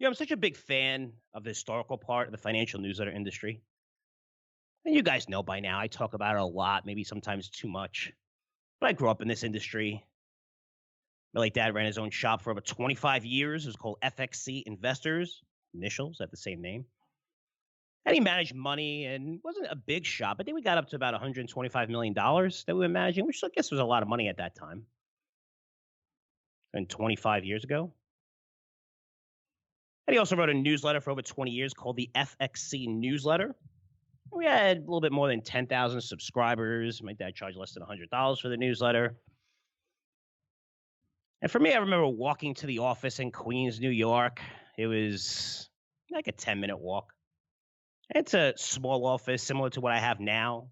I'm such a big fan of the historical part of the financial newsletter industry. And you guys know by now, I talk about it a lot, maybe sometimes too much. But I grew up in this industry. My late dad ran his own shop for over 25 years. It was called FXC Investors, initials have the same name. And he managed money and wasn't a big shop. I think we got up to about $125 million that we were managing, which I guess was a lot of money at that time. And 25 years ago. And he also wrote a newsletter for over 20 years called the FXC Newsletter. We had a little bit more than 10,000 subscribers. My dad charged less than $100 for the newsletter. And for me, I remember walking to the office in Queens, New York. It was like a 10-minute walk. It's a small office similar to what I have now.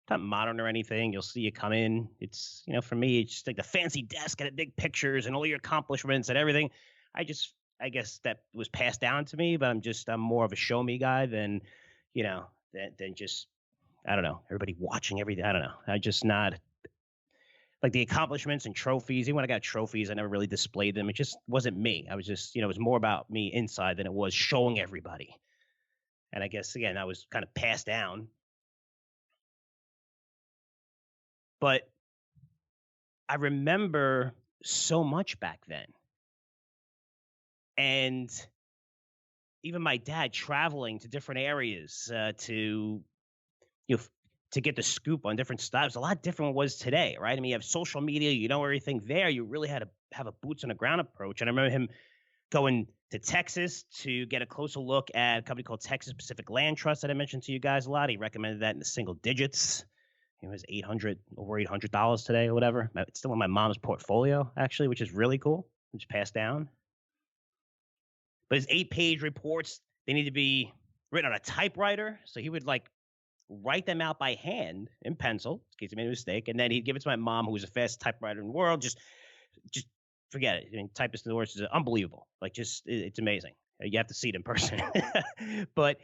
Not modern or anything. You'll see you come in. It's, for me, it's just like the fancy desk and the big pictures and all your accomplishments and everything. I guess that was passed down to me, but I'm more of a show me guy than, than just, I don't know, everybody watching everything. I don't know. I just not like the accomplishments and trophies. Even when I got trophies, I never really displayed them. It just wasn't me. I was just, it was more about me inside than it was showing everybody. And I guess, again, that was kind of passed down. But I remember so much back then. And even my dad traveling to different areas to get the scoop on different styles. A lot different than it was today, right? I mean, you have social media, everything there. You really had to have a boots on the ground approach. And I remember him going to Texas to get a closer look at a company called Texas Pacific Land Trust that I mentioned to you guys a lot. He recommended that in the single digits. It was over $800 today or whatever. It's still in my mom's portfolio, actually, which is really cool. Which passed down. But his 8-page reports, they need to be written on a typewriter. So he would write them out by hand in pencil in case he made a mistake. And then he'd give it to my mom, who was the fastest typewriter in the world. Just forget it. I mean, typist in the words is unbelievable. It's amazing. You have to see it in person. But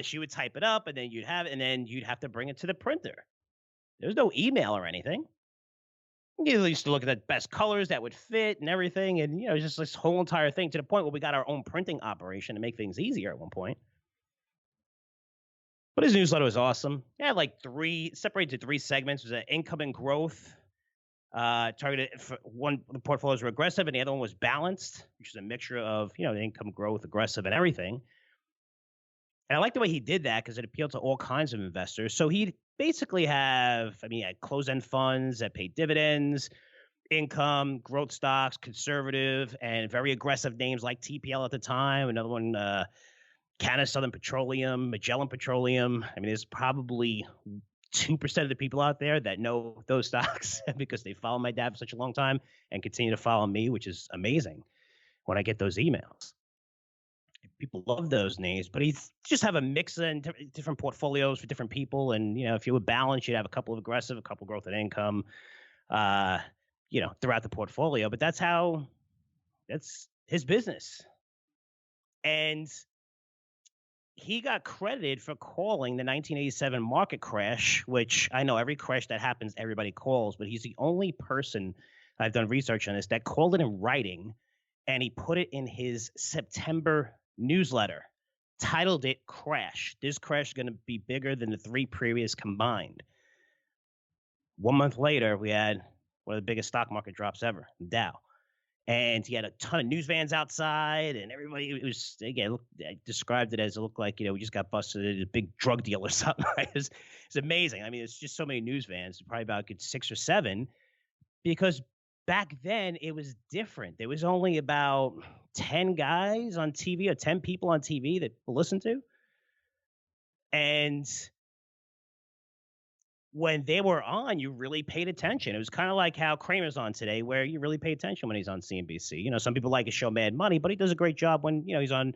she would type it up and then you'd have to bring it to the printer. There was no email or anything. You used to look at the best colors that would fit and everything. And, just this whole entire thing to the point where we got our own printing operation to make things easier at one point. But his newsletter was awesome. It had separated to 3 segments. It was income and growth. Targeted for one, the portfolios were aggressive and the other one was balanced, which is a mixture of, income growth, aggressive and everything. And I like the way he did that because it appealed to all kinds of investors. So he basically had closed-end funds that paid dividends, income, growth stocks, conservative, and very aggressive names like TPL at the time. Another one, Canada Southern Petroleum, Magellan Petroleum. I mean, there's probably 2% of the people out there that know those stocks because they follow my dad for such a long time and continue to follow me, which is amazing when I get those emails. People love those names, but he just have a mix of different portfolios for different people. And, if you were balanced, you'd have a couple of aggressive, a couple of growth and income, throughout the portfolio. But that's his business. And he got credited for calling the 1987 market crash, which I know every crash that happens, everybody calls, but he's the only person, I've done research on this, that called it in writing, and he put it in his September newsletter, titled it Crash. This crash is going to be bigger than the 3 previous combined. 1 month later, we had one of the biggest stock market drops ever, the Dow. And he had a ton of news vans outside, and everybody, it was, again, I described it as it looked like, we just got busted at a big drug deal or something. Right? It's amazing. I mean, it's just so many news vans, probably about a good 6 or 7, because back then it was different. There was only about 10 guys on TV or 10 people on TV that listened to. And when they were on, you really paid attention. It was kind of like how Kramer's on today, where you really pay attention when he's on CNBC. Some people like his show Mad Money, but he does a great job when, he's on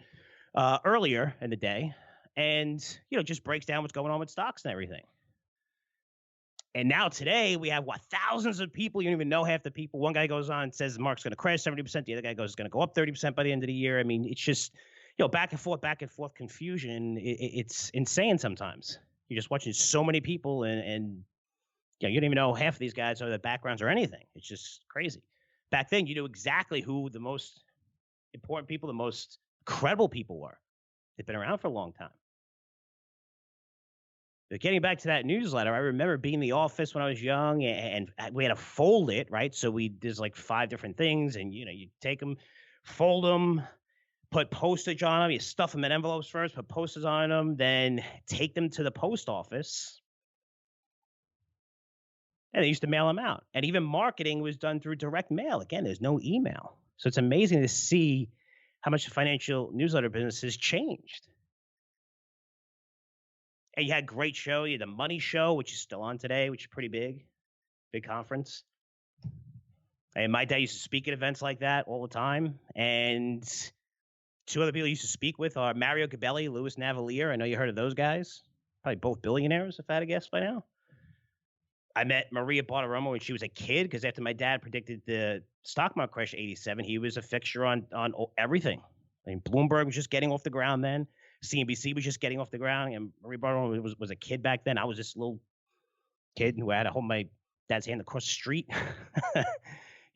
earlier in the day and, just breaks down what's going on with stocks and everything. And now today we have thousands of people. You don't even know half the people. One guy goes on and says the market's going to crash 70%. The other guy goes, it's going to go up 30% by the end of the year. I mean, it's just, back and forth confusion. It's insane sometimes. You're just watching so many people and you don't even know half of these guys or their backgrounds or anything. It's just crazy. Back then, you knew exactly who the most important people, the most credible people were. They've been around for a long time. But getting back to that newsletter, I remember being in the office when I was young, and we had to fold it, right? So there's like 5 different things, and you take them, fold them, put postage on them, you stuff them in envelopes first, put postage on them, then take them to the post office, and they used to mail them out. And even marketing was done through direct mail. Again, there's no email. So it's amazing to see how much the financial newsletter business has changed. And you had a great show. You had the Money Show, which is still on today, which is pretty big conference. And my dad used to speak at events like that all the time. And 2 other people I used to speak with are Mario Gabelli, Louis Navalier. I know you heard of those guys. Probably both billionaires, if I had to guess by now. I met Maria Bartiromo when she was a kid, because after my dad predicted the stock market crash in '87, he was a fixture on everything. I mean, Bloomberg was just getting off the ground then. CNBC was just getting off the ground, and Maria Bartiromo was a kid back then. I was this little kid who had to hold my dad's hand across the street.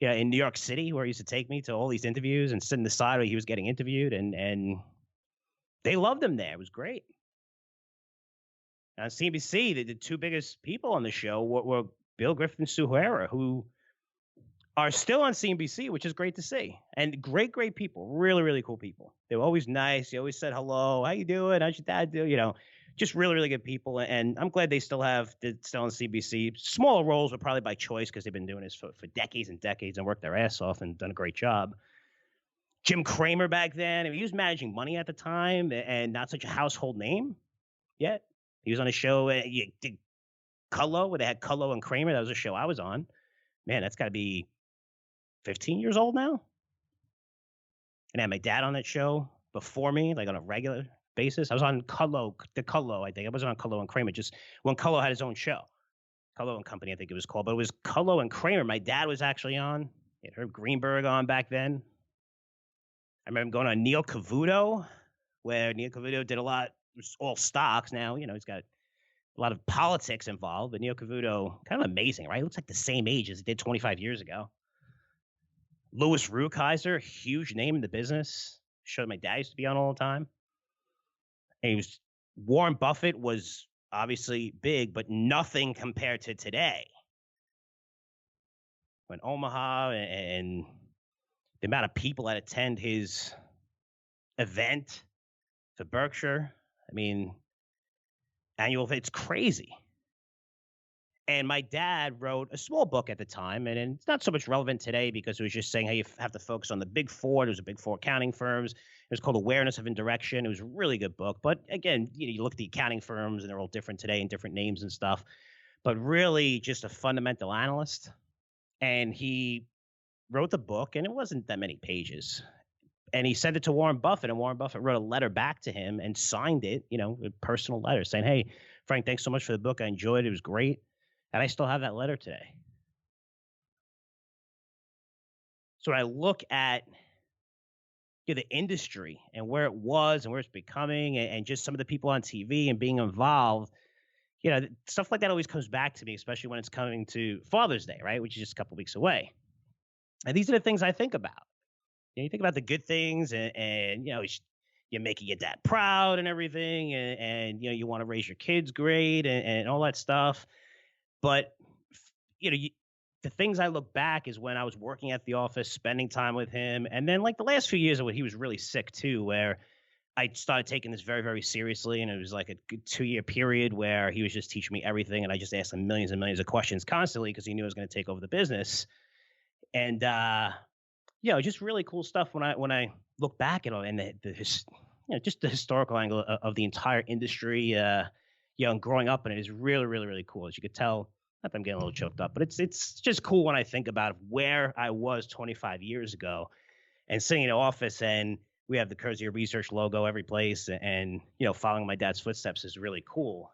In New York City, where he used to take me to all these interviews and sit in the side where he was getting interviewed, and they loved him there. It was great. On CNBC, the 2 biggest people on the show were Bill Griffin and Sue Herrera, who are still on CNBC, which is great to see. And great people, really, really cool people. They were always nice. They always said hello. How you doing? How's your dad do? Just really, really good people. And I'm glad they still on CNBC. Smaller roles, but probably by choice, because they've been doing this for decades and decades and worked their ass off and done a great job. Jim Cramer back then, he was managing money at the time and not such a household name yet. He was on a show, did Cullo, where they had Cullo and Kramer. That was a show I was on. Man, that's got to be 15 years old now. And I had my dad on that show before me, like on a regular basis. I was on Cullo, I think. I wasn't on Cullo and Kramer, just when Cullo had his own show. Cullo and Company, I think it was called. But it was Cullo and Kramer. My dad was actually on. He had Herb Greenberg on back then. I remember going on Neil Cavuto, where Neil Cavuto did a lot. It was all stocks now. He's got a lot of politics involved. But Neil Cavuto, kind of amazing, right? He looks like the same age as he did 25 years ago. Louis Rukeyser, huge name in the business. Show my dad used to be on all the time. And Warren Buffett was obviously big, but nothing compared to today. When Omaha and the amount of people that attend his event for Berkshire, annual, it's crazy. And my dad wrote a small book at the time, and it's not so much relevant today because it was just saying, hey, you have to focus on the big 4. It was a big 4 accounting firms. It was called Awareness of Indirection. It was a really good book. But again, you look at the accounting firms, and they're all different today and different names and stuff. But really just a fundamental analyst. And he wrote the book, and it wasn't that many pages. And he sent it to Warren Buffett, and Warren Buffett wrote a letter back to him and signed it, a personal letter saying, hey, Frank, thanks so much for the book. I enjoyed it. It was great. And I still have that letter today. So when I look at the industry and where it was and where it's becoming and just some of the people on TV and being involved, stuff like that always comes back to me, especially when it's coming to Father's Day, right, which is just a couple weeks away. And these are the things I think about. You think about the good things and you're making your dad proud and everything, and you want to raise your kids great and all that stuff. But, the things I look back is when I was working at the office, spending time with him. And then like the last few years of when he was really sick too, where I started taking this very, very seriously. And it was like a good 2-year period where he was just teaching me everything. And I just asked him millions and millions of questions constantly because he knew I was going to take over the business. And, just really cool stuff when I look back at it and just the historical angle of the entire industry, and growing up in it is really, really, really cool. As you could tell, not that I'm getting a little choked up, but it's just cool when I think about where I was 25 years ago and sitting in the office, and we have the Courtesy of Research logo every place, and following my dad's footsteps is really cool.